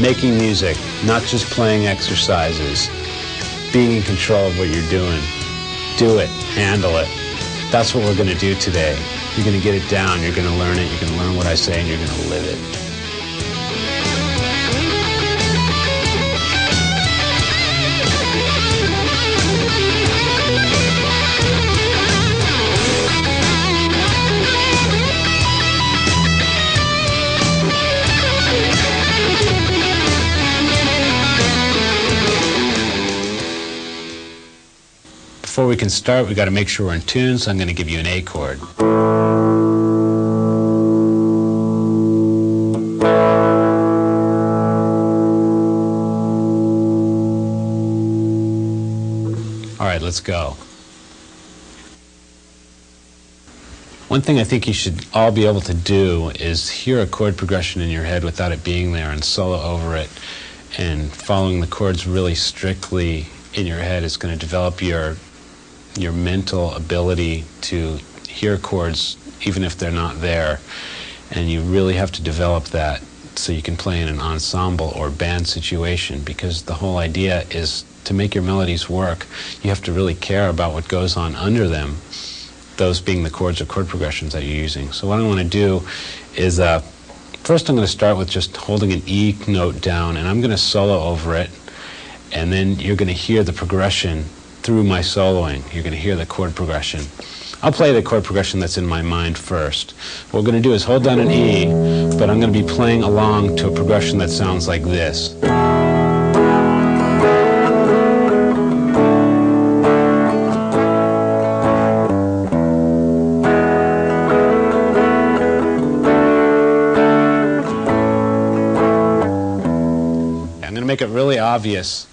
making music, not just playing exercises, being in control of what you're doing. Do it, handle it. That's what we're going to do today. You're going to get it down, you're going to learn it, you're going to learn what I say, and you're going to live it. Before we can start, we've got to make sure we're in tune, so I'm going to give you an A chord. All right, let's go. One thing I think you should all be able to do is hear a chord progression in your head without it being there and solo over it, and following the chords really strictly in your head is going to develop your mental ability to hear chords even if they're not there, and you really have to develop that so you can play in an ensemble or band situation, because the whole idea is to make your melodies work, you have to really care about what goes on under them, those being the chords or chord progressions that you're using. So what I want to do is first I'm going to start with just holding an E note down, and I'm going to solo over it, and then you're going to hear the progression through my soloing. You're going to hear the chord progression. I'll play the chord progression that's in my mind first. What we're going to do is hold down an E, but I'm going to be playing along to a progression that sounds like this. I'm going to make it really obvious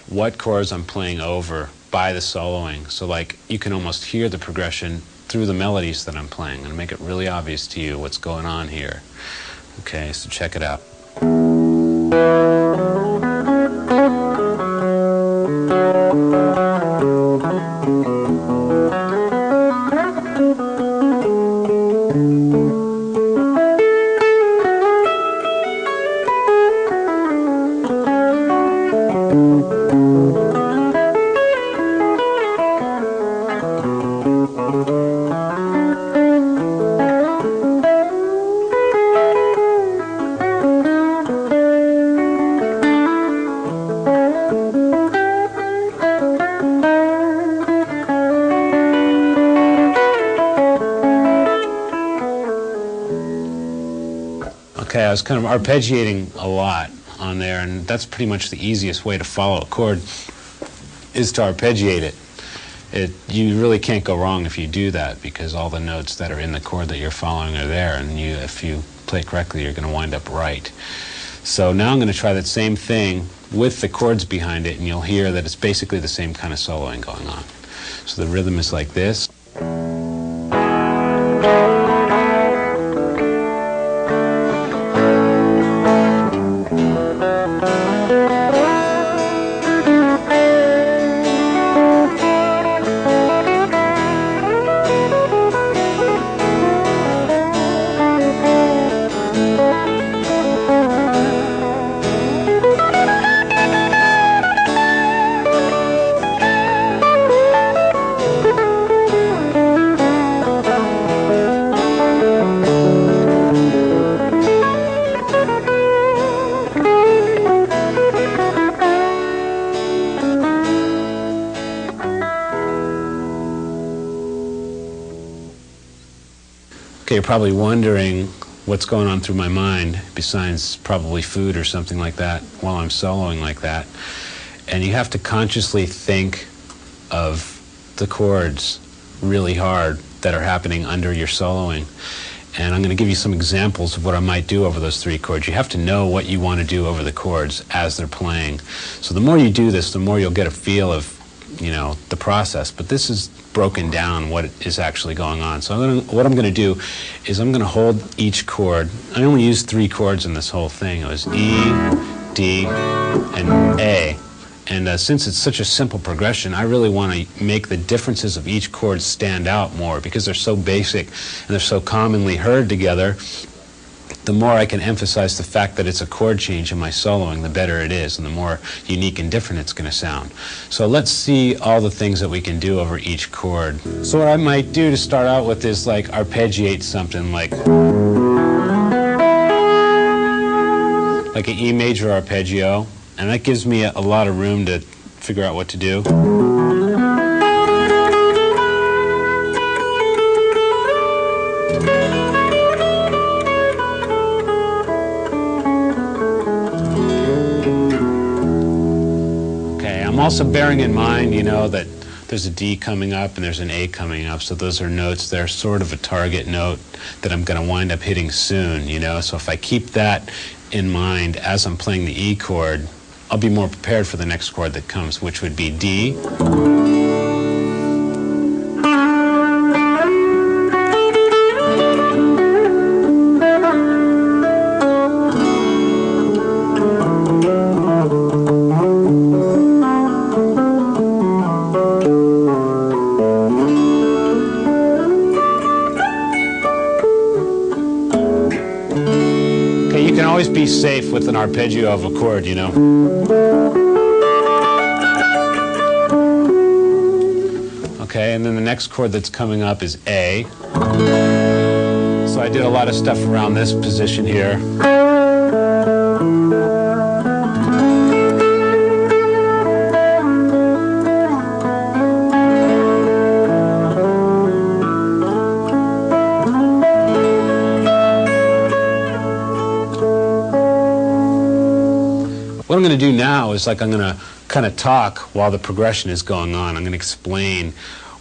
what chords I'm playing over by the soloing. So like you can almost hear the progression through the melodies that I'm playing and make it really obvious to you what's going on here. Okay, so check it out. Okay, I was kind of arpeggiating a lot on there, and that's pretty much the easiest way to follow a chord, is to arpeggiate it. You really can't go wrong if you do that, because all the notes that are in the chord that you're following are there, and if you play correctly, you're going to wind up right. So now I'm going to try that same thing with the chords behind it, and you'll hear that it's basically the same kind of soloing going on. So the rhythm is like this. Okay, you're probably wondering what's going on through my mind, besides probably food or something like that, while I'm soloing like that. And you have to consciously think of the chords really hard that are happening under your soloing. And I'm going to give you some examples of what I might do over those three chords. You have to know what you want to do over the chords as they're playing. So the more you do this, the more you'll get a feel of, the process. But this is broken down what is actually going on. So what I'm going to do is I'm going to hold each chord. I only used three chords in this whole thing. It was E, D, and A. And since it's such a simple progression, I really want to make the differences of each chord stand out more, because they're so basic and they're so commonly heard together. the more I can emphasize the fact that it's a chord change in my soloing, the better it is, and the more unique and different it's going to sound. So let's see all the things that we can do over each chord. So what I might do to start out with is like arpeggiate something like an E major arpeggio, and that gives me a lot of room to figure out what to do. I'm also bearing in mind, you know, that there's a D coming up and there's an A coming up, so those are notes that are sort of a target note that I'm going to wind up hitting soon, you know. So if I keep that in mind as I'm playing the E chord, I'll be more prepared for the next chord that comes, which would be D. You can always be safe with an arpeggio of a chord, you know. Okay, and then the next chord that's coming up is A. So I did a lot of stuff around this position here. What I'm going to do now is I'm going to kind of talk while the progression is going on. I'm going to explain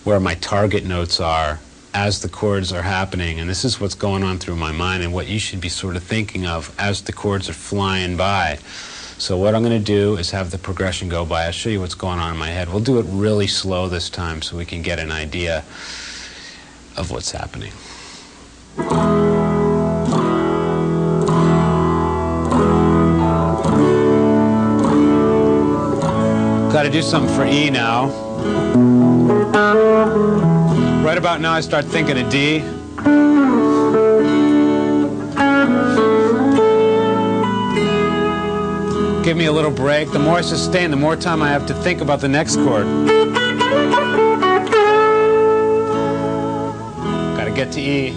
where my target notes are as the chords are happening, and this is what's going on through my mind and what you should be sort of thinking of as the chords are flying by. So what I'm going to do is have the progression go by. I'll show you what's going on in my head. We'll do it really slow this time so we can get an idea of what's happening. Got to do something for E now. Right about now I start thinking of D. Give me a little break. The more I sustain, the more time I have to think about the next chord. Got to get to E.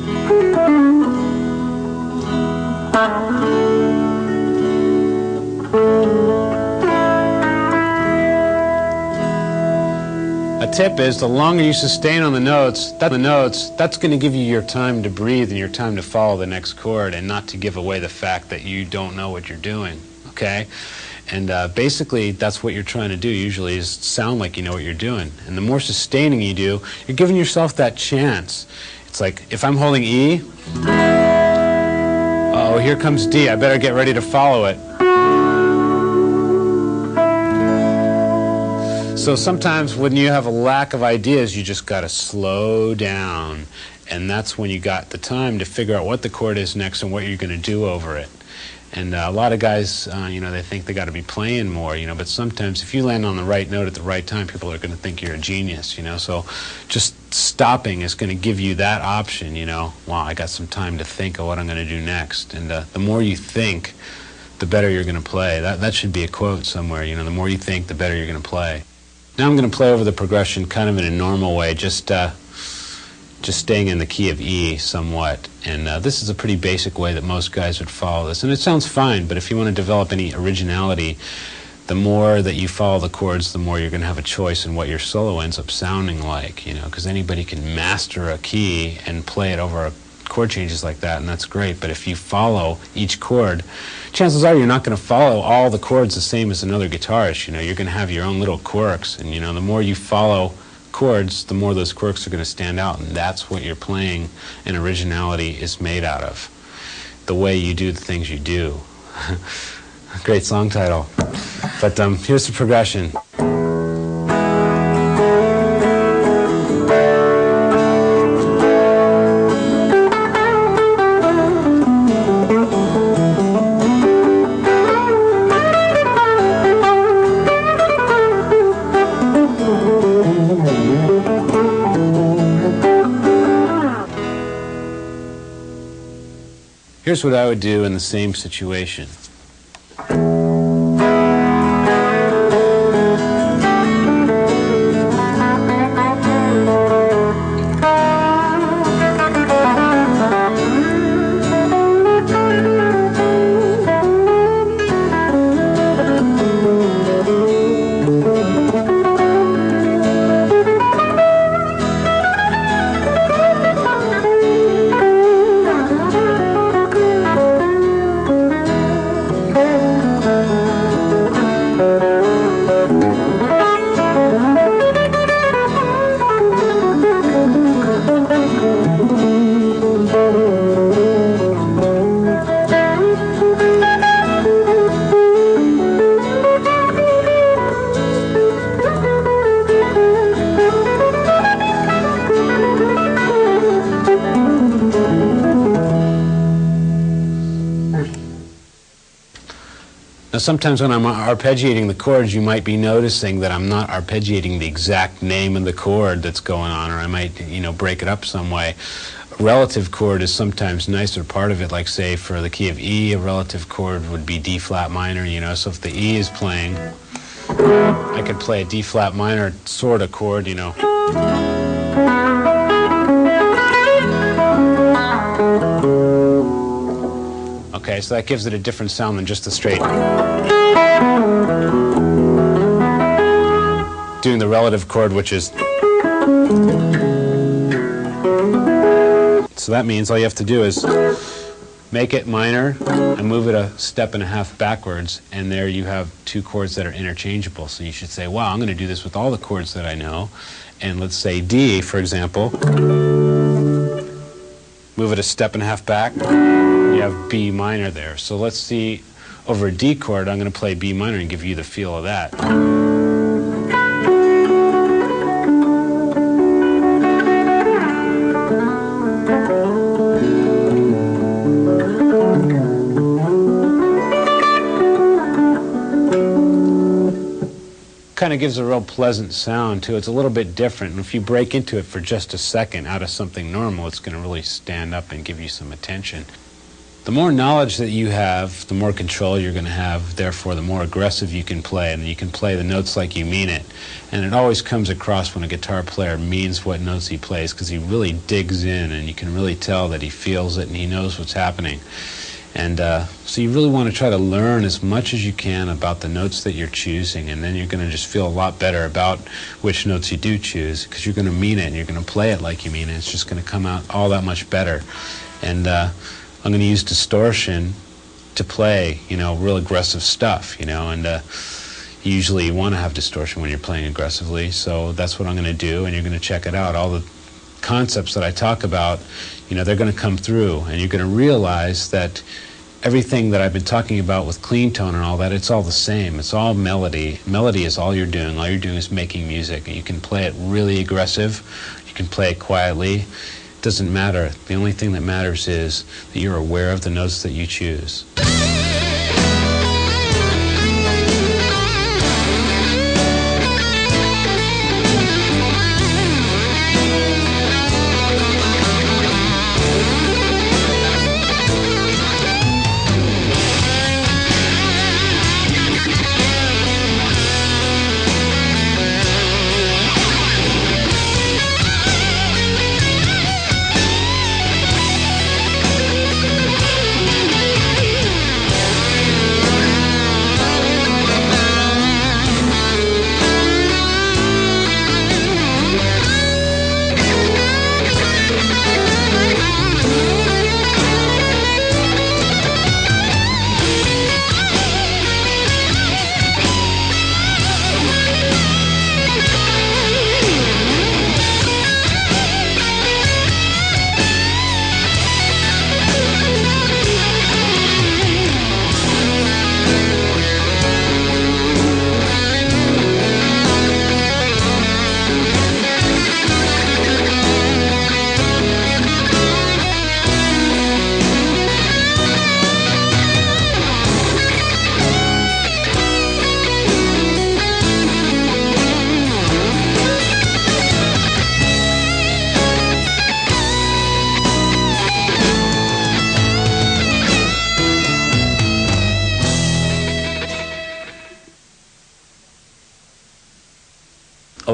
A tip is the longer you sustain on the notes, that's going to give you your time to breathe and your time to follow the next chord and not to give away the fact that you don't know what you're doing, okay? And basically, that's what you're trying to do usually is sound like you know what you're doing. And the more sustaining you do, you're giving yourself that chance. It's like, if I'm holding E, oh, here comes D. I better get ready to follow it. So sometimes when you have a lack of ideas, you just got to slow down. And that's when you got the time to figure out what the chord is next and what you're going to do over it. And a lot of guys, you know, they think they got to be playing more, you know, but sometimes if you land on the right note at the right time, people are going to think you're a genius, you know. So just stopping is going to give you that option, you know. Wow, I got some time to think of what I'm going to do next. And the more you think, the better you're going to play. That should be a quote somewhere, you know. The more you think, the better you're going to play. Now I'm going to play over the progression kind of in a normal way, just staying in the key of E somewhat. And this is a pretty basic way that most guys would follow this. And it sounds fine, but if you want to develop any originality, the more that you follow the chords, the more you're going to have a choice in what your solo ends up sounding like, you know, because anybody can master a key and play it over chord changes like that, and that's great. But if you follow each chord, chances are you're not going to follow all the chords the same as another guitarist. You know, you're going to have your own little quirks, and you know, the more you follow chords, the more those quirks are going to stand out, and that's what your playing and originality is made out of. The way you do the things you do. Great song title. But here's the progression. Here's what I would do in the same situation. Now, sometimes when I'm arpeggiating the chords, you might be noticing that I'm not arpeggiating the exact name of the chord that's going on, or I might, break it up some way. A relative chord is sometimes nicer part of it, like say for the key of E, a relative chord would be D flat minor, so if the E is playing, I could play a D flat minor sort of chord, Okay, so that gives it a different sound than just the straight. Doing the relative chord, which is. So that means all you have to do is make it minor and move it a step and a half backwards, and there you have two chords that are interchangeable. So you should say, wow, I'm going to do this with all the chords that I know. And let's say D, for example. Move it a step and a half back. You have B minor there. So let's see, over a D chord, I'm going to play B minor and give you the feel of that. Kind of gives a real pleasant sound too. It's a little bit different, and if you break into it for just a second out of something normal, it's going to really stand up and give you some attention. The more knowledge that you have, the more control you're going to have, therefore the more aggressive you can play, and you can play the notes like you mean it. And it always comes across when a guitar player means what notes he plays, because he really digs in, and you can really tell that he feels it and he knows what's happening. And so you really want to try to learn as much as you can about the notes that you're choosing, and then you're going to just feel a lot better about which notes you do choose, because you're going to mean it and you're going to play it like you mean it. It's just going to come out all that much better. And I'm going to use distortion to play, real aggressive stuff, and usually you want to have distortion when you're playing aggressively, so that's what I'm going to do, and you're going to check it out. All the concepts that I talk about, they're going to come through, and you're going to realize that everything that I've been talking about with clean tone and all that, it's all the same. It's all melody. Melody is all you're doing. All you're doing is making music. And you can play it really aggressive. You can play it quietly. It doesn't matter. The only thing that matters is that you're aware of the notes that you choose.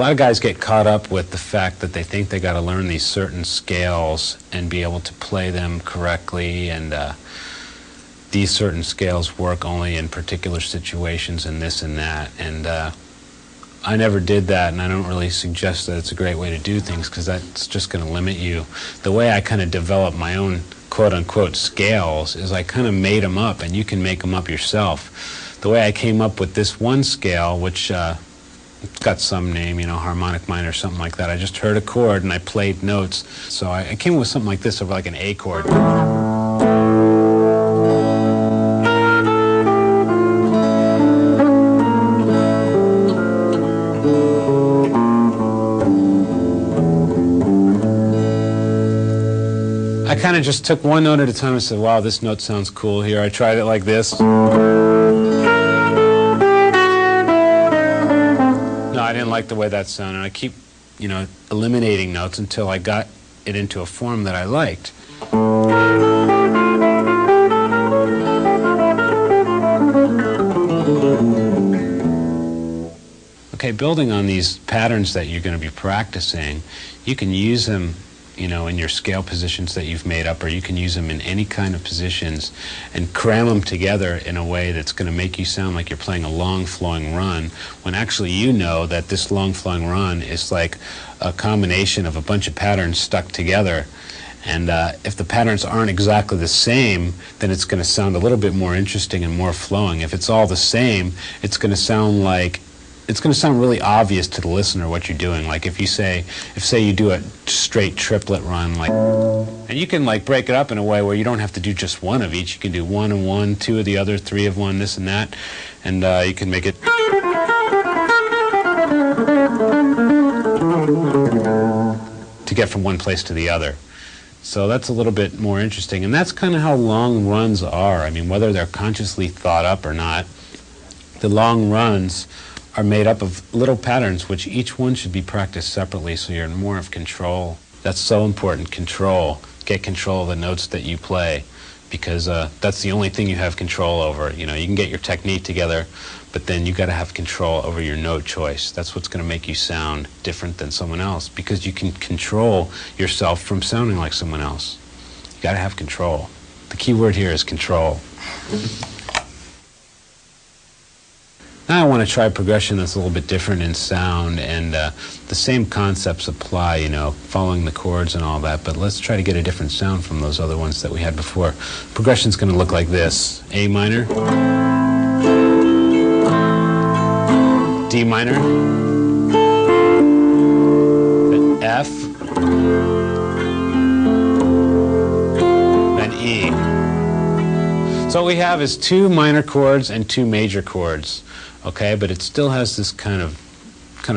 lot of guys get caught up with the fact that they think they got to learn these certain scales and be able to play them correctly, and these certain scales work only in particular situations and this and that. And I never did that, and I don't really suggest that it's a great way to do things, because that's just going to limit you. The way I kind of developed my own quote-unquote scales is I kind of made them up, and you can make them up yourself. The way I came up with this one scale, which it's got some name, you know, harmonic minor or something like that. I just heard a chord and I played notes. So I came up with something like this over like an A chord. I kind of just took one note at a time and said, wow, this note sounds cool here. I tried it like this. I didn't like the way that sounded. I keep, you know, eliminating notes until I got it into a form that I liked. Okay, building on these patterns that you're going to be practicing, you can use them, you know, in your scale positions that you've made up, or you can use them in any kind of positions and cram them together in a way that's going to make you sound like you're playing a long flowing run, when actually you know that this long flowing run is like a combination of a bunch of patterns stuck together. And if the patterns aren't exactly the same, then it's going to sound a little bit more interesting and more flowing. If it's all the same, it's going to sound like, it's going to sound really obvious to the listener what you're doing. Like if say you do a straight triplet run, like, and you can like break it up in a way where you don't have to do just one of each. You can do one and one, two of the other, three of one, this and that, and you can make it to get from one place to the other. So that's a little bit more interesting, and that's kind of how long runs are. I mean, whether they're consciously thought up or not, the long runs are made up of little patterns, which each one should be practiced separately, so you're in more of control. That's so important, control. Get control of the notes that you play, because that's the only thing you have control over. You know, you can get your technique together, but then you got to have control over your note choice. That's what's going to make you sound different than someone else, because you can control yourself from sounding like someone else. You got to have control. The key word here is control. Now I want to try progression that's a little bit different in sound, and the same concepts apply, you know, following the chords and all that, but let's try to get a different sound from those other ones that we had before. Progression's going to look like this: A minor, D minor, F, and E. So what we have is two minor chords and two major chords. Okay, but it still has this kind of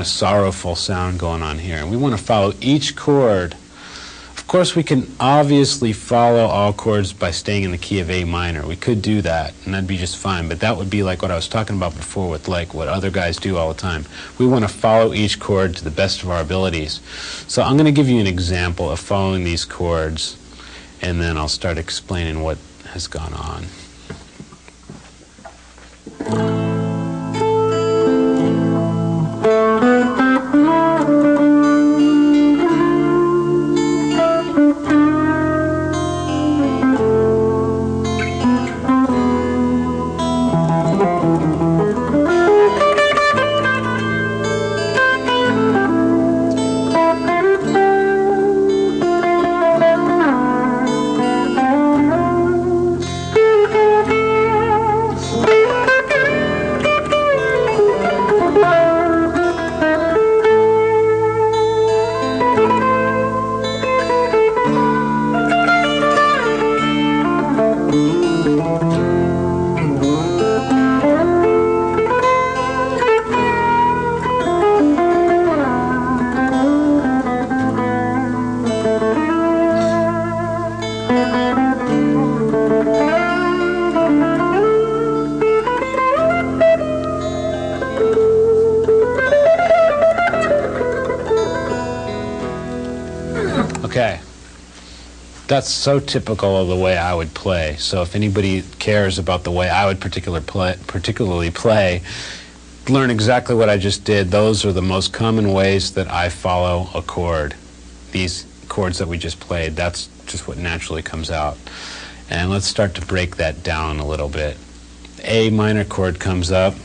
sorrowful sound going on here, and we want to follow each chord. Of course, we can obviously follow all chords by staying in the key of A minor. We could do that, and that'd be just fine, but that would be like what I was talking about before with like what other guys do all the time. We want to follow each chord to the best of our abilities. So I'm going to give you an example of following these chords, and then I'll start explaining what has gone on. Okay, that's so typical of the way I would play. So if anybody cares about the way I would particularly play, learn exactly what I just did, those are the most common ways that I follow a chord. These chords that we just played, that's just what naturally comes out. And let's start to break that down a little bit. A minor chord comes up.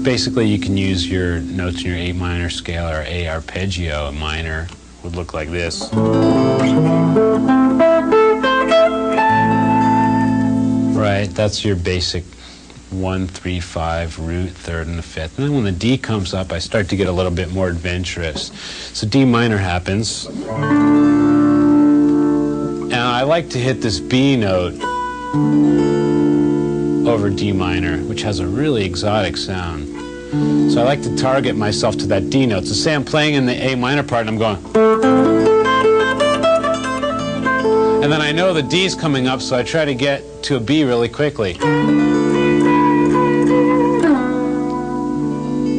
Basically, you can use your notes in your A minor scale or A arpeggio. A minor would look like this. Right, that's your basic 1, 3, 5 root, third, and the fifth. And then when the D comes up, I start to get a little bit more adventurous. So D minor happens. And I like to hit this B note over D minor, which has a really exotic sound. So I like to target myself to that D note. So say I'm playing in the A minor part and I'm going. And then I know the D's coming up, so I try to get to a B really quickly.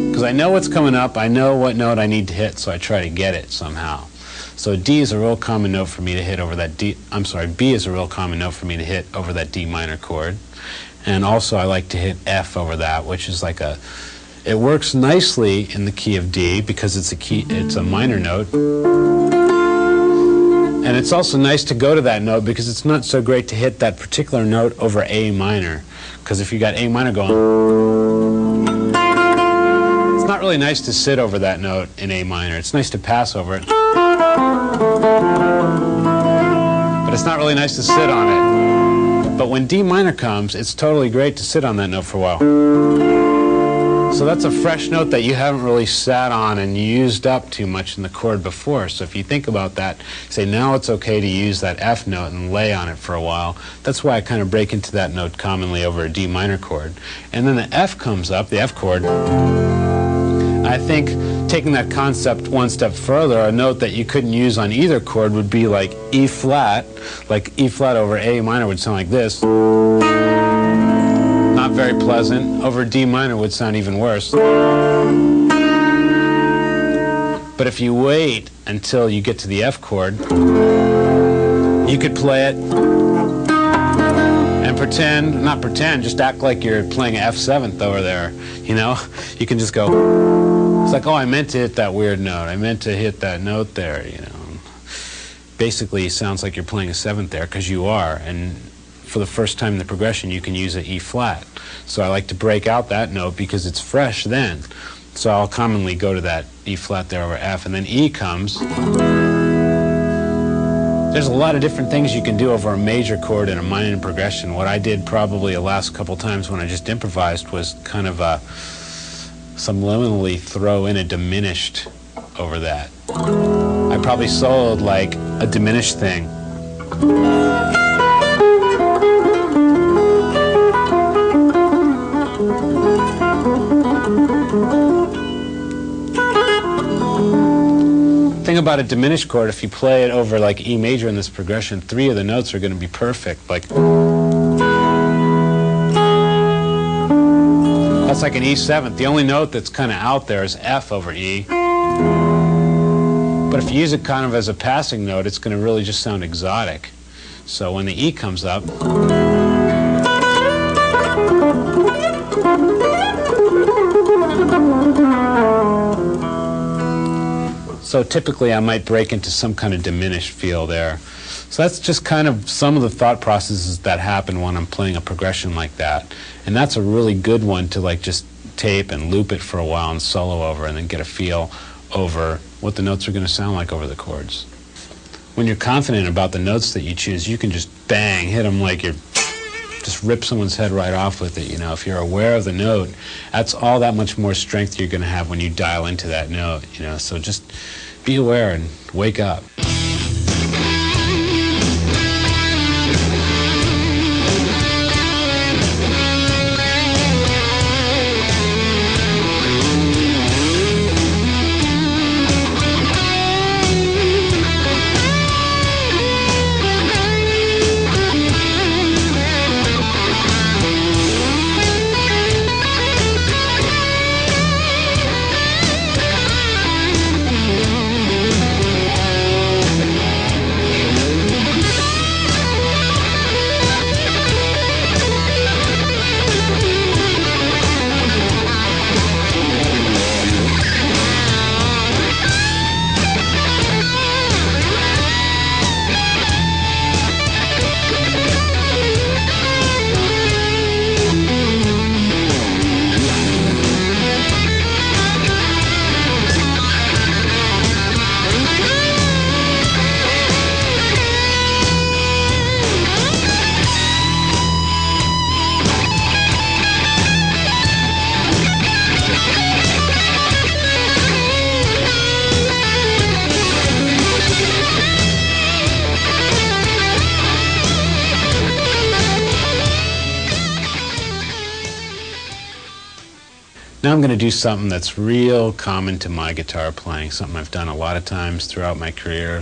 Because I know what's coming up, I know what note I need to hit, so I try to get it somehow. So D is a real common note for me to hit over that B is a real common note for me to hit over that D minor chord. And also I like to hit F over that, which is like it works nicely in the key of D because it's a minor note. And it's also nice to go to that note because it's not so great to hit that particular note over A minor. Because if you got A minor going, it's not really nice to sit over that note in A minor. It's nice to pass over it. But it's not really nice to sit on it. But when D minor comes, it's totally great to sit on that note for a while. So that's a fresh note that you haven't really sat on and used up too much in the chord before. So if you think about that, say now it's okay to use that F note and lay on it for a while. That's why I kind of break into that note commonly over a D minor chord. And then the F comes up, the F chord. I think taking that concept one step further, a note that you couldn't use on either chord would be like E flat. Like E flat over A minor would sound like this. Not very pleasant. Over D minor would sound even worse. But if you wait until you get to the F chord, you could play it and not pretend, just act like you're playing an F7th over there, you know? You can just go, it's like, oh, I meant to hit that weird note. I meant to hit that note there, you know? Basically, it sounds like you're playing a 7th there, because you are, and for the first time in the progression, you can use an E flat. So I like to break out that note because it's fresh then. So I'll commonly go to that E flat there over F, and then E comes. There's a lot of different things you can do over a major chord in a minor progression. What I did probably the last couple times when I just improvised was kind of subliminally throw in a diminished over that. I probably soloed like a diminished thing. Thing about a diminished chord, if you play it over like E major in this progression, 3 of the notes are going to be perfect. Like that's like an E7th. The only note that's kind of out there is F over E. But if you use it kind of as a passing note, it's going to really just sound exotic. So when the E comes up, so typically I might break into some kind of diminished feel there. So that's just kind of some of the thought processes that happen when I'm playing a progression like that. And that's a really good one to like just tape and loop it for a while and solo over and then get a feel over what the notes are going to sound like over the chords. When you're confident about the notes that you choose, you can just bang, hit them like you're just rip someone's head right off with it. You know, if you're aware of the note, that's all that much more strength you're going to have when you dial into that note. You know, so just be aware and wake up. I'm going to do something that's real common to my guitar playing, something I've done a lot of times throughout my career.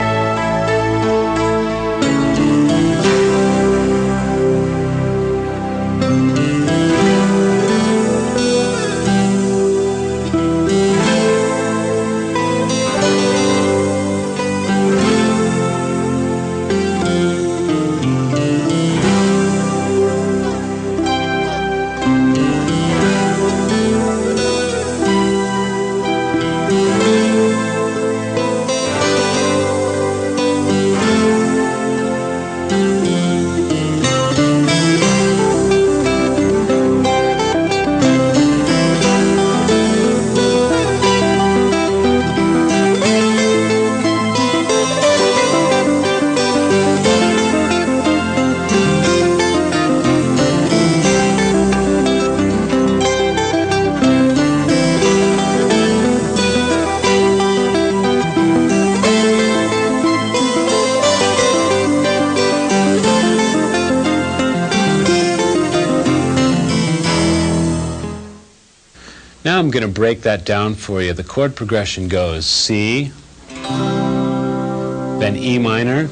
Now I'm going to break that down for you. The chord progression goes C, then E minor,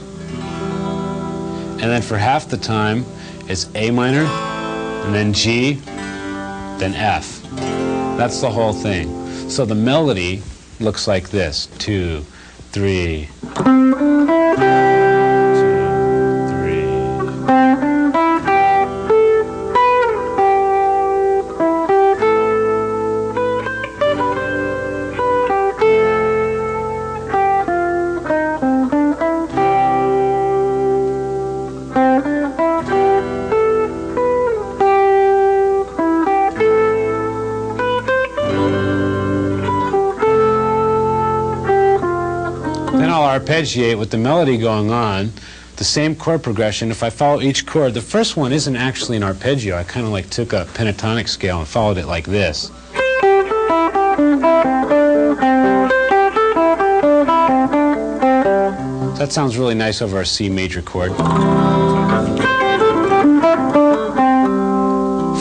and then for half the time it's A minor, and then G, then F. That's the whole thing. So the melody looks like this: 2, 3. Then I'll arpeggiate with the melody going on, the same chord progression. If I follow each chord, the first one isn't actually an arpeggio. I kind of like took a pentatonic scale and followed it like this. That sounds really nice over a C major chord.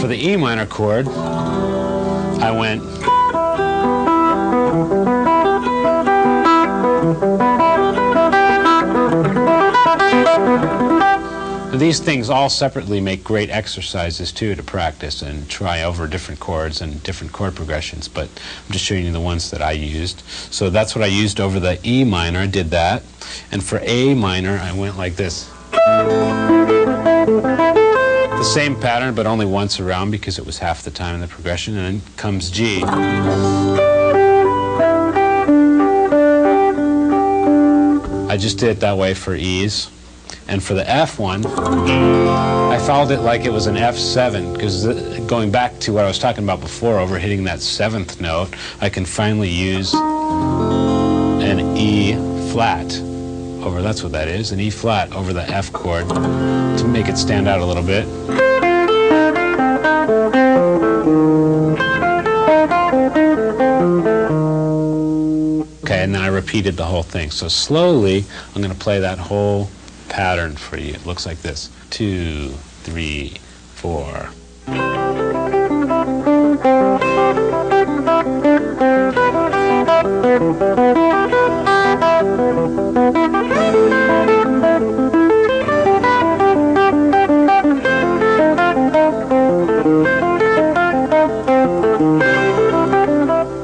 For the E minor chord, I went. These things all separately make great exercises too to practice and try over different chords and different chord progressions, but I'm just showing you the ones that I used. So that's what I used over the E minor, I did that. And for A minor, I went like this. The same pattern, but only once around because it was half the time in the progression, and then comes G. I just did it that way for E's. And for the F one, I followed it like it was an F7, because going back to what I was talking about before, over hitting that 7th note, I can finally use an E flat over, that's what that is, an E flat over the F chord to make it stand out a little bit. Okay, and then I repeated the whole thing. So slowly, I'm going to play that whole pattern for you. It looks like this: 2, 3, 4.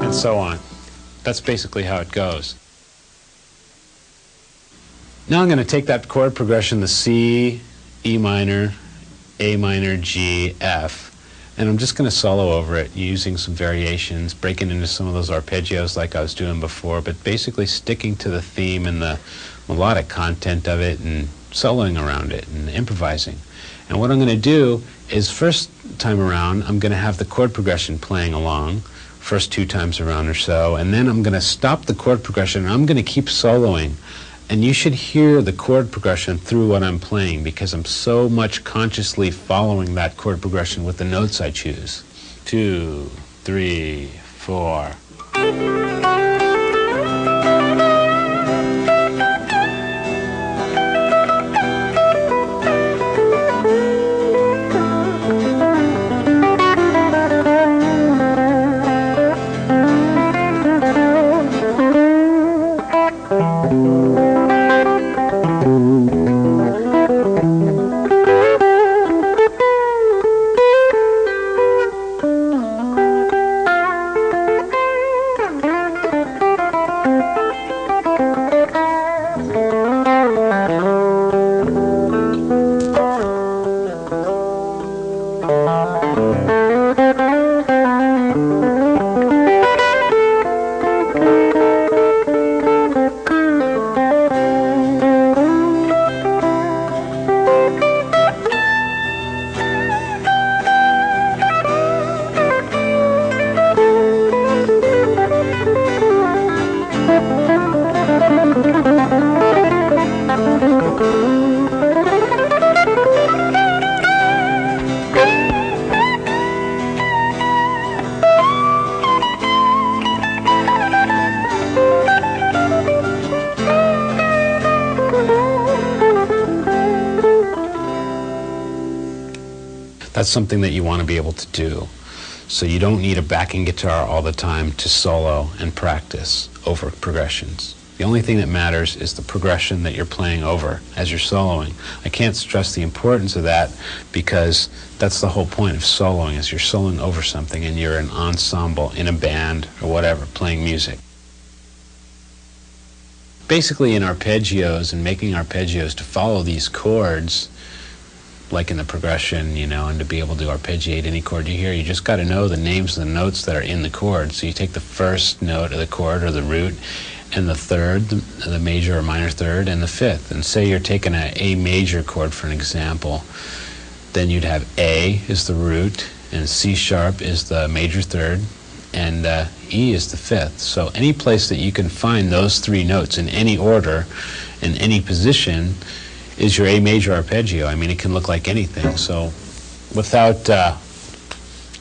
And so on. That's basically how it goes. Now I'm going to take that chord progression, the C, E minor, A minor, G, F, and I'm just going to solo over it using some variations, breaking into some of those arpeggios like I was doing before, but basically sticking to the theme and the melodic content of it and soloing around it and improvising. And what I'm going to do is, first time around, I'm going to have the chord progression playing along, first 2 times around or so, and then I'm going to stop the chord progression and I'm going to keep soloing. And you should hear the chord progression through what I'm playing, because I'm so much consciously following that chord progression with the notes I choose. 2, 3, 4. That's something that you want to be able to do. So you don't need a backing guitar all the time to solo and practice over progressions. The only thing that matters is the progression that you're playing over as you're soloing. I can't stress the importance of that because that's the whole point of soloing, is you're soloing over something and you're an ensemble in a band or whatever playing music. Basically in arpeggios and making arpeggios to follow these chords, like in the progression, you know, and to be able to arpeggiate any chord you hear, you just got to know the names of the notes that are in the chord. So you take the first note of the chord or the root, and the third, the major or minor third, and the fifth. And say you're taking an A major chord for an example, then you'd have A is the root, and C sharp is the major third, and E is the fifth. So any place that you can find those three notes in any order, in any position, is your A major arpeggio. I mean, it can look like anything. So without,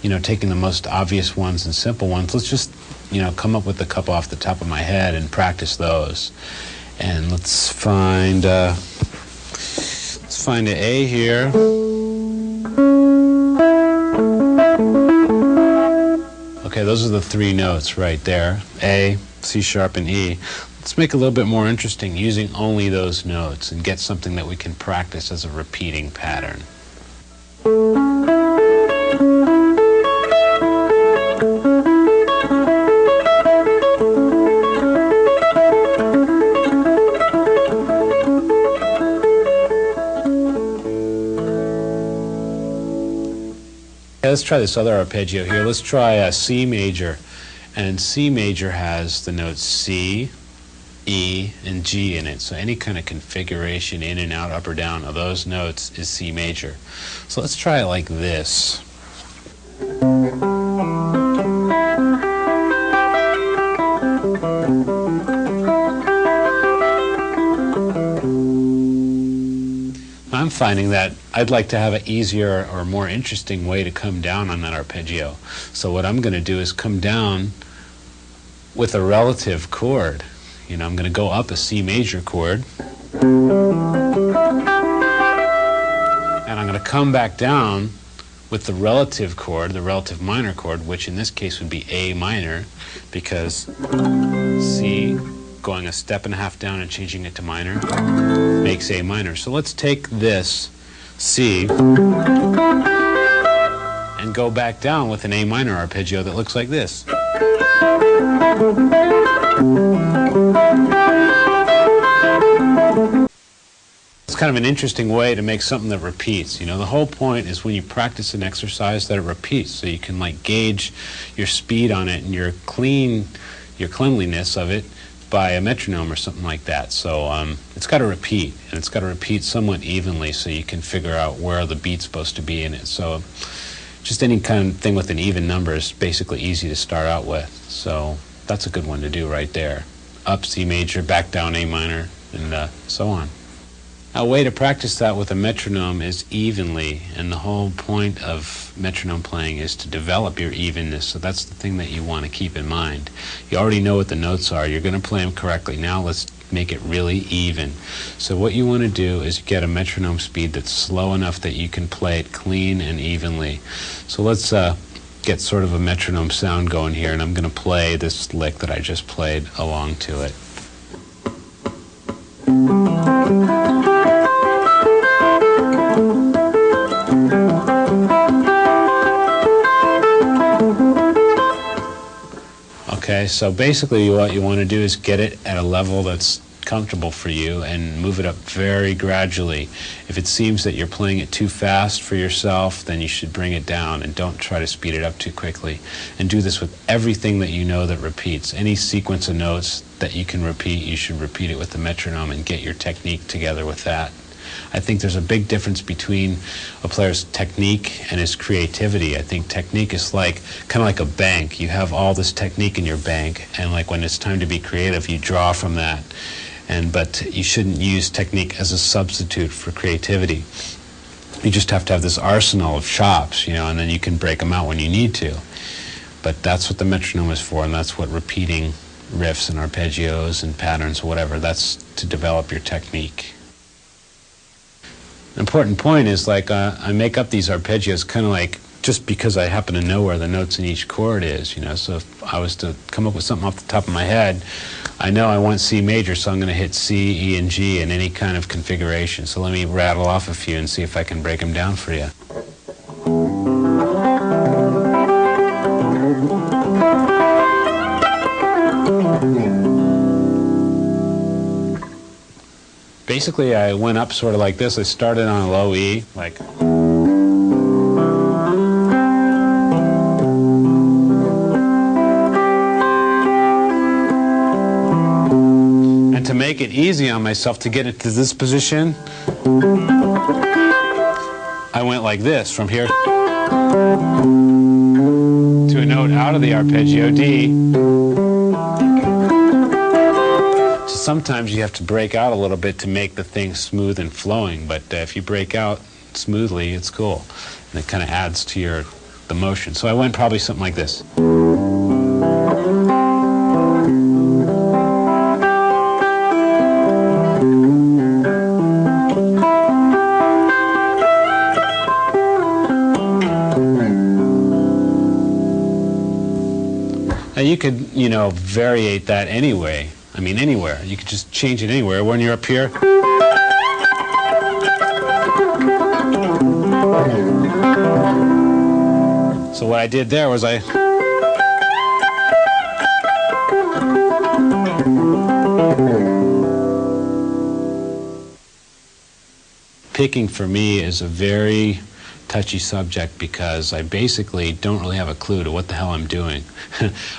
you know, taking the most obvious ones and simple ones, let's just, you know, come up with a couple off the top of my head and practice those. And let's find an A here. Okay, those are the three notes right there. A, C sharp, and E. Let's make it a little bit more interesting using only those notes and get something that we can practice as a repeating pattern. Okay, let's try this other arpeggio here. Let's try a C major. And C major has the notes C, E, and G in it. So any kind of configuration in and out, up or down of those notes is C major. So let's try it like this. I'm finding that I'd like to have an easier or more interesting way to come down on that arpeggio. So what I'm going to do is come down with a relative chord. You know, I'm going to go up a C major chord, and I'm going to come back down with the relative chord, the relative minor chord, which in this case would be A minor, because C going a step and a half down and changing it to minor makes A minor. So let's take this C and go back down with an A minor arpeggio that looks like this. It's kind of an interesting way to make something that repeats. You know, the whole point is when you practice an exercise that it repeats, so you can like gauge your speed on it and your cleanliness of it by a metronome or something like that. So it's got to repeat, and it's got to repeat somewhat evenly so you can figure out where the beat's supposed to be in it. So just any kind of thing with an even number is basically easy to start out with. So that's a good one to do right there. Up C major, back down A minor, and so on. A way to practice that with a metronome is evenly, and the whole point of metronome playing is to develop your evenness. So that's the thing that you want to keep in mind. You already know what the notes are. You're going to play them correctly. Now let's make it really even. So what you want to do is get a metronome speed that's slow enough that you can play it clean and evenly. So let's get sort of a metronome sound going here, and I'm going to play this lick that I just played along to it. so basically what you want to do is get it at a level that's comfortable for you and move it up very gradually. If it seems that you're playing it too fast for yourself, then you should bring it down and don't try to speed it up too quickly. And do this with everything that you know that repeats. Any sequence of notes that you can repeat, you should repeat it with the metronome and get your technique together with that. I think there's a big difference between a player's technique and his creativity. I think technique is like kind of like a bank. You have all this technique in your bank, and like when it's time to be creative, you draw from that. But you shouldn't use technique as a substitute for creativity. You just have to have this arsenal of chops, and then you can break them out when you need to. But that's what the metronome is for, and that's what repeating riffs and arpeggios and patterns or whatever, that's to develop your technique. An important point is like I make up these arpeggios kind of like just because I happen to know where the notes in each chord is, So if I was to come up with something off the top of my head, I know I want C major, so I'm going to hit C, E, and G in any kind of configuration. So let me rattle off a few and see if I can break them down for you. Basically, I went up sort of like this. I started on a low E, like... To make it easy on myself to get it to this position, I went like this, from here to a note out of the arpeggio, D. So sometimes you have to break out a little bit to make the thing smooth and flowing, but if you break out smoothly, it's cool. And it kind of adds to the motion. So I went probably something like this. You could, variate that anyway. I mean, anywhere. You could just change it anywhere. When you're up here. So what I did there was picking for me is a very touchy subject because I basically don't really have a clue to what the hell I'm doing.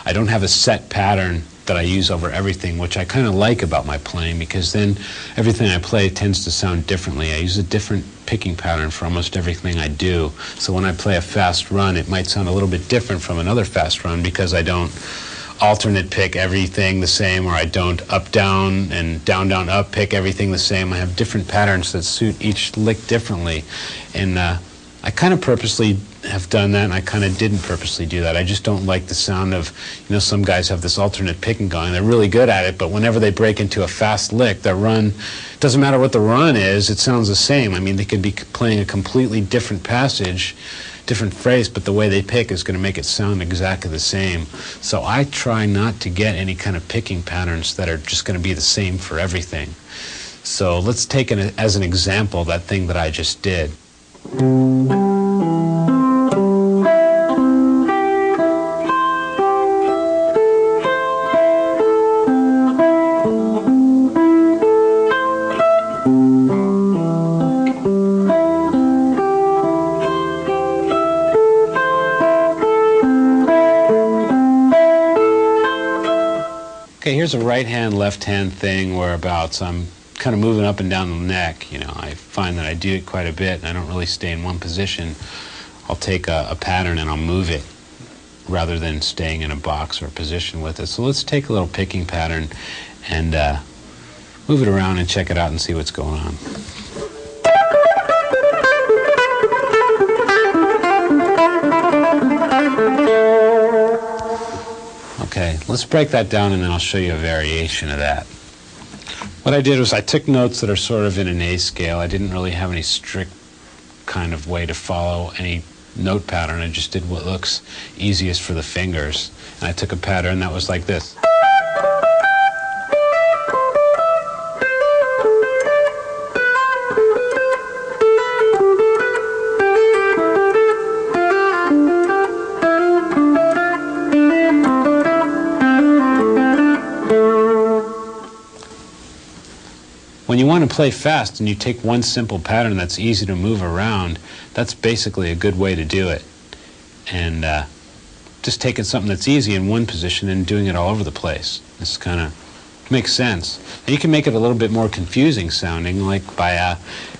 I don't have a set pattern that I use over everything, which I kind of like about my playing because then everything I play tends to sound differently. I use a different picking pattern for almost everything I do. So when I play a fast run, it might sound a little bit different from another fast run because I don't alternate pick everything the same, or I don't up down and down down up pick everything the same. I have different patterns that suit each lick differently, and I kind of purposely have done that, and I kind of didn't purposely do that. I just don't like the sound of, some guys have this alternate picking going. They're really good at it, but whenever they break into a fast lick, their run, doesn't matter what the run is, it sounds the same. I mean, they could be playing a completely different passage, different phrase, but the way they pick is going to make it sound exactly the same. So I try not to get any kind of picking patterns that are just going to be the same for everything. So let's take as an example that thing that I just did. Okay, here's a right hand, left hand thing whereabouts I'm kind of moving up and down the neck. I find that I do it quite a bit and I don't really stay in one position. I'll take a pattern and I'll move it rather than staying in a box or a position with it. So let's take a little picking pattern and move it around and check it out and see what's going on. Okay, let's break that down and then I'll show you a variation of that. What I did was I took notes that are sort of in an A scale. I didn't really have any strict kind of way to follow any note pattern. I just did what looks easiest for the fingers. And I took a pattern that was like this. When you want to play fast and you take one simple pattern that's easy to move around, that's basically a good way to do it. And just taking something that's easy in one position and doing it all over the place. This kind of makes sense. And you can make it a little bit more confusing sounding, like by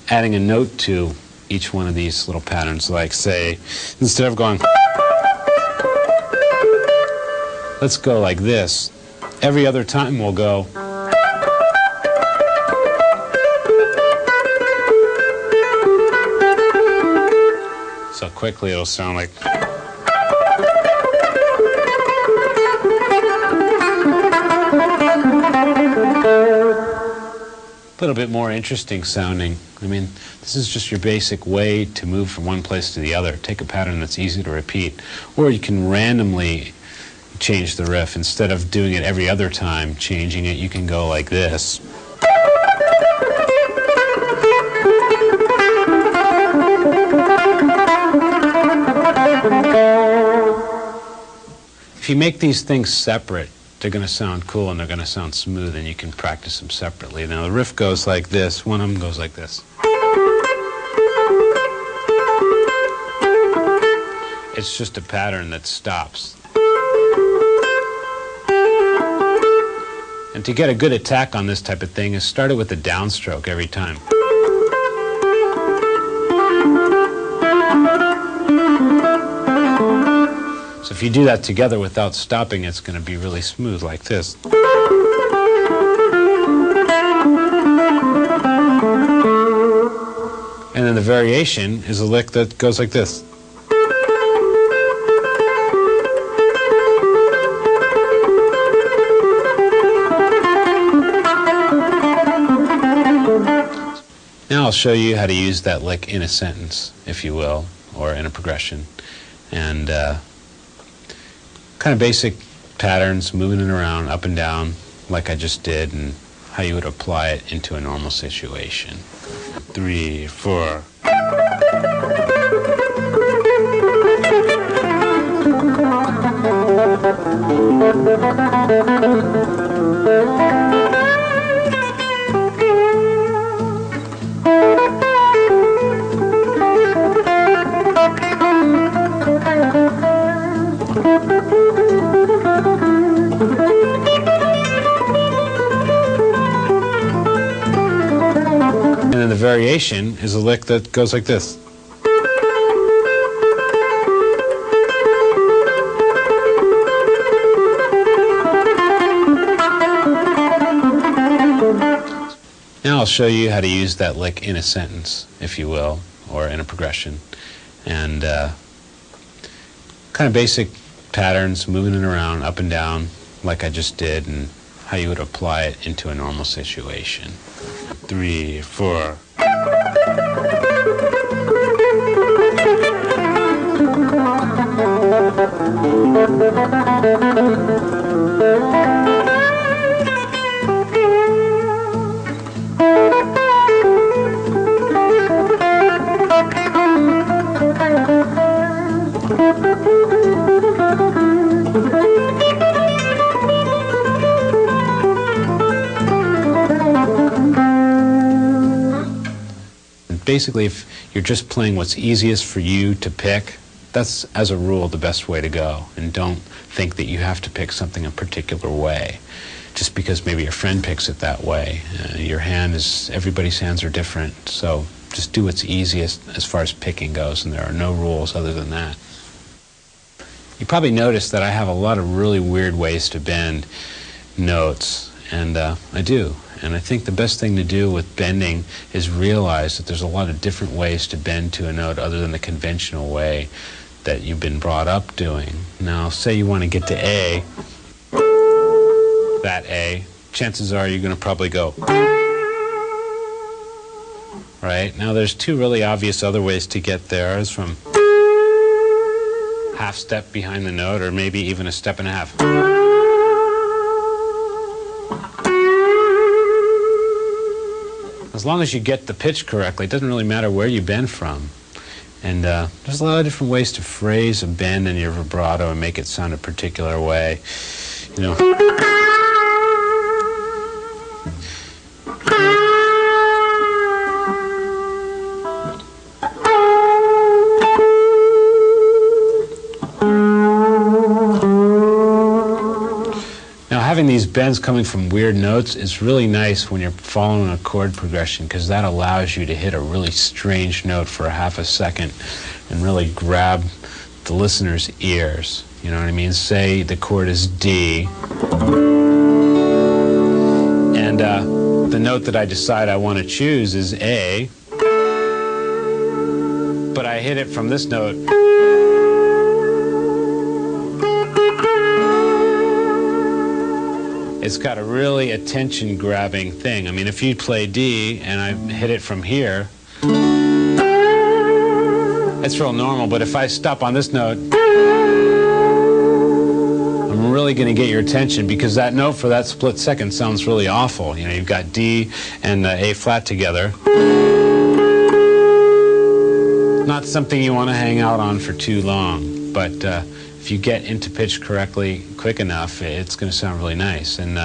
adding a note to each one of these little patterns. Like, say, instead of going, let's go like this. Every other time we'll go. So quickly it'll sound like. A little bit more interesting sounding. I mean, this is just your basic way to move from one place to the other. Take a pattern that's easy to repeat. Or you can randomly change the riff. Instead of doing it every other time, changing it, you can go like this. If you make these things separate, they're going to sound cool and they're going to sound smooth, and you can practice them separately. Now the riff goes like this. One of them goes like this. It's just a pattern that stops. And to get a good attack on this type of thing is start it with a downstroke every time. So if you do that together without stopping, it's going to be really smooth like this. And then the variation is a lick that goes like this. Now I'll show you how to use that lick in a sentence, if you will, or in a progression. And kind of basic patterns, moving it around, up and down, like I just did, and how you would apply it into a normal situation. 3, 4. And then the variation is a lick that goes like this. Now I'll show you how to use that lick in a sentence, if you will, or in a progression. And kind of basic patterns, moving it around, up and down, like I just did, and how you would apply it into a normal situation. 3, 4. Basically, if you're just playing what's easiest for you to pick, that's, as a rule, the best way to go. And don't think that you have to pick something a particular way, just because maybe your friend picks it that way. Everybody's hands are different, so just do what's easiest as far as picking goes, and there are no rules other than that. You probably noticed that I have a lot of really weird ways to bend notes, and I do. And I think the best thing to do with bending is realize that there's a lot of different ways to bend to a note other than the conventional way that you've been brought up doing. Now, say you want to get to A, that A, chances are you're going to probably go. Right? Now, there's two really obvious other ways to get there. It's from half step behind the note, or maybe even a step and a half. As long as you get the pitch correctly, it doesn't really matter where you bend from. And there's a lot of different ways to phrase a bend in your vibrato and make it sound a particular way. You know. these bends coming from weird notes is really nice when you're following a chord progression, because that allows you to hit a really strange note for a half a second and really grab the listener's ears. You know what I mean? Say the chord is D, and the note that I decide I want to choose is A, but I hit it from this note. It's got a really attention-grabbing thing. I mean, if you play D and I hit it from here, it's real normal, but if I stop on this note, I'm really going to get your attention, because that note for that split second sounds really awful. You know, you've got D and A flat together. Not something you want to hang out on for too long, but if you get into pitch correctly, quick enough, it's going to sound really nice. And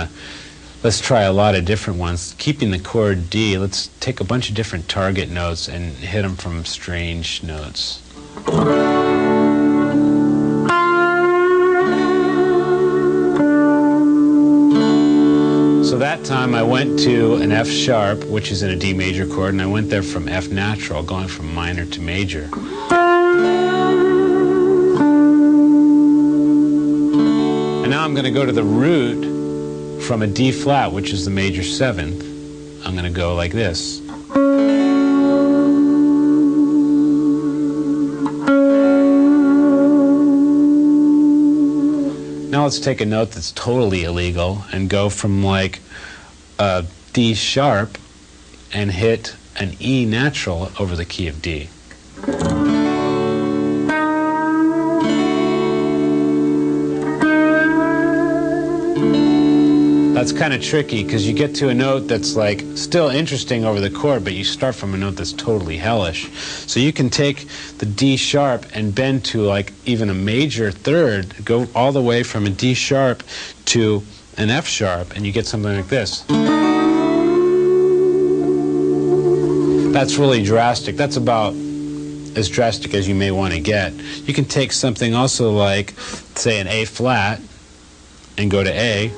let's try a lot of different ones. Keeping the chord D, let's take a bunch of different target notes and hit them from strange notes. So that time I went to an F sharp, which is in a D major chord, and I went there from F natural, going from minor to major. And now I'm going to go to the root from a D flat, which is the major seventh. I'm going to go like this. Now let's take a note that's totally illegal and go from like a D sharp and hit an E natural over the key of D. That's kind of tricky, because you get to a note that's like still interesting over the chord, but you start from a note that's totally hellish. So you can take the D sharp and bend to like even a major third, go all the way from a D sharp to an F sharp, and you get something like this. That's really drastic. That's about as drastic as you may want to get. You can take something also like, say, an A flat and go to A.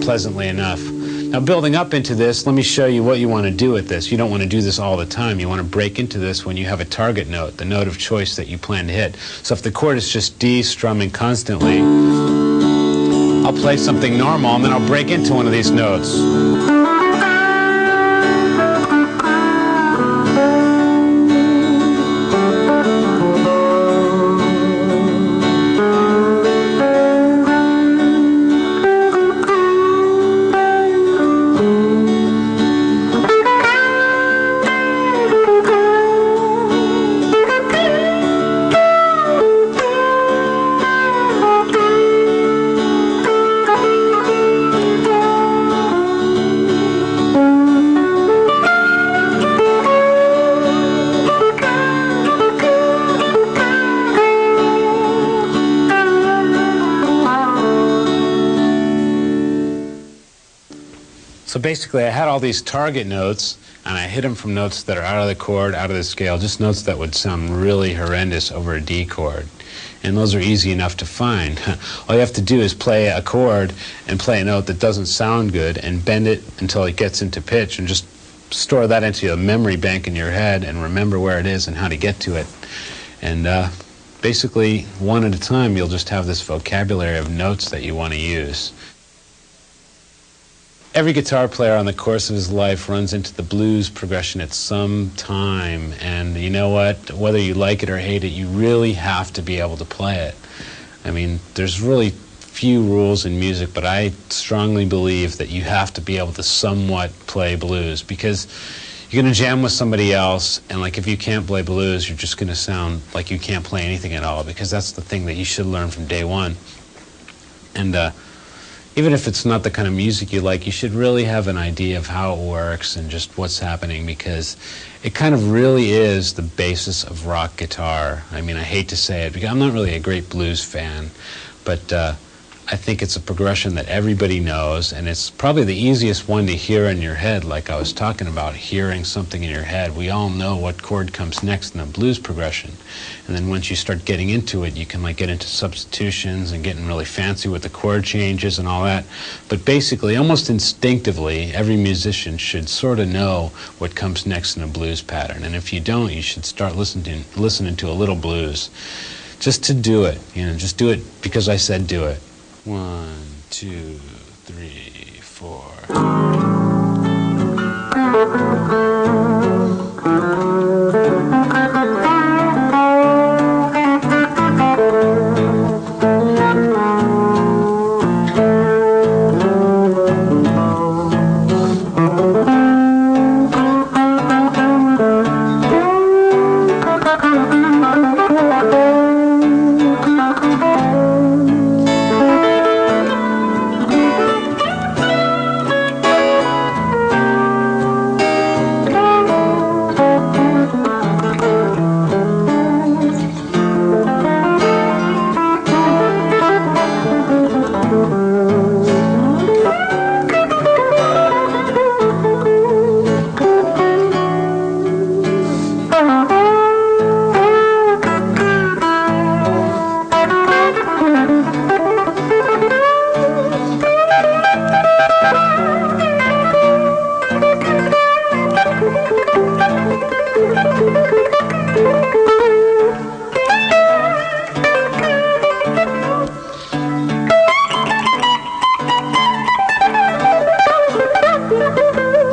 Pleasantly enough. Now, building up into this, let me show you what you want to do with this. You don't want to do this all the time. You want to break into this when you have a target note, the note of choice that you plan to hit. So if the chord is just D strumming constantly, I'll play something normal, and then I'll break into one of these notes. So basically, I had all these target notes, and I hit them from notes that are out of the chord, out of the scale, just notes that would sound really horrendous over a D chord. And those are easy enough to find. All you have to do is play a chord and play a note that doesn't sound good and bend it until it gets into pitch, and just store that into a memory bank in your head and remember where it is and how to get to it. And basically, one at a time, you'll just have this vocabulary of notes that you want to use. Every guitar player on the course of his life runs into the blues progression at some time, and you know what? Whether you like it or hate it, you really have to be able to play it. I mean, there's really few rules in music, but I strongly believe that you have to be able to somewhat play blues, because you're going to jam with somebody else, and like if you can't play blues, you're just going to sound like you can't play anything at all, because that's the thing that you should learn from day one. And even if it's not the kind of music you like, you should really have an idea of how it works and just what's happening, because it kind of really is the basis of rock guitar. I mean, I hate to say it, because I'm not really a great blues fan, but I think it's a progression that everybody knows, and it's probably the easiest one to hear in your head, like I was talking about, hearing something in your head. We all know what chord comes next in the blues progression. And then once you start getting into it, you can like get into substitutions and getting really fancy with the chord changes and all that. But basically, almost instinctively, every musician should sort of know what comes next in a blues pattern. And if you don't, you should start listening to a little blues. Just to do it, just do it because I said do it. 1, 2, 3, 4.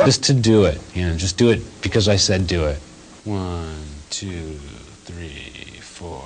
Just to do it, just do it because I said do it. 1, 2, 3, 4.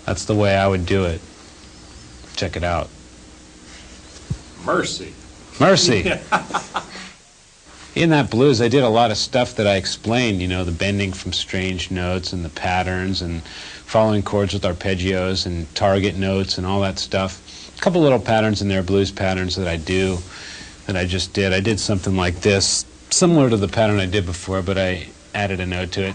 That's the way I would do it. Check it out. Mercy. Mercy. In that blues, I did a lot of stuff that I explained, the bending from strange notes and the patterns and following chords with arpeggios and target notes and all that stuff. A couple little patterns in there, blues patterns that I do, that I just did. I did something like this, similar to the pattern I did before, but I added a note to it.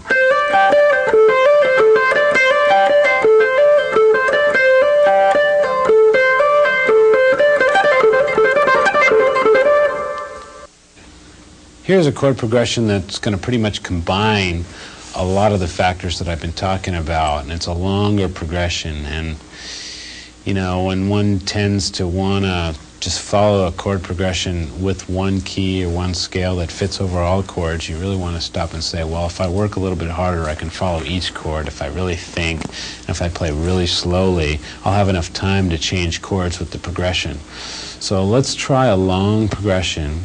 Here's a chord progression that's going to pretty much combine a lot of the factors that I've been talking about, and it's a longer progression. And, when one tends to want to just follow a chord progression with one key or one scale that fits over all chords, you really want to stop and say, well, if I work a little bit harder, I can follow each chord. If I really think, and if I play really slowly, I'll have enough time to change chords with the progression. So let's try a long progression,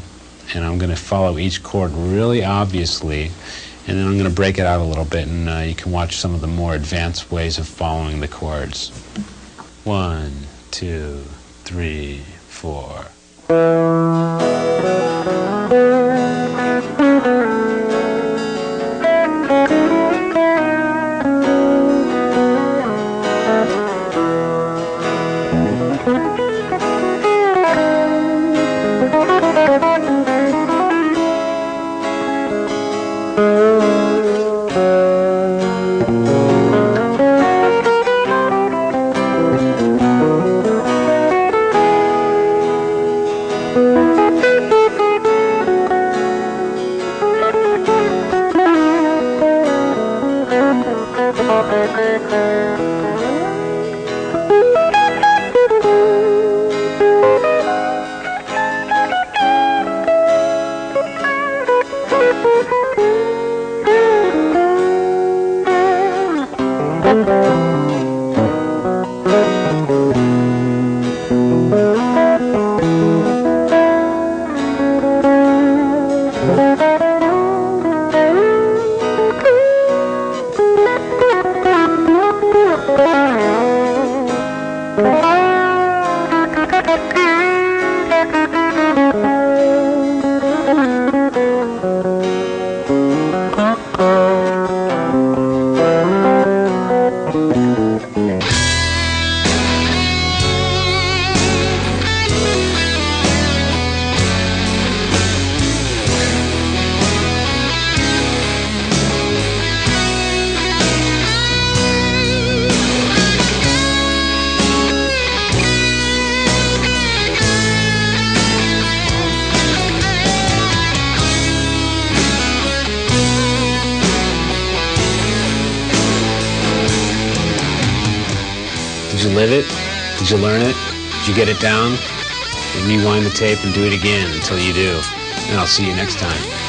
and I'm going to follow each chord really obviously, and then I'm going to break it out a little bit, and you can watch some of the more advanced ways of following the chords. 1, 2, 3, 4. Did you live it? Did you learn it? Did you get it down? Rewind the tape and do it again until you do. And I'll see you next time.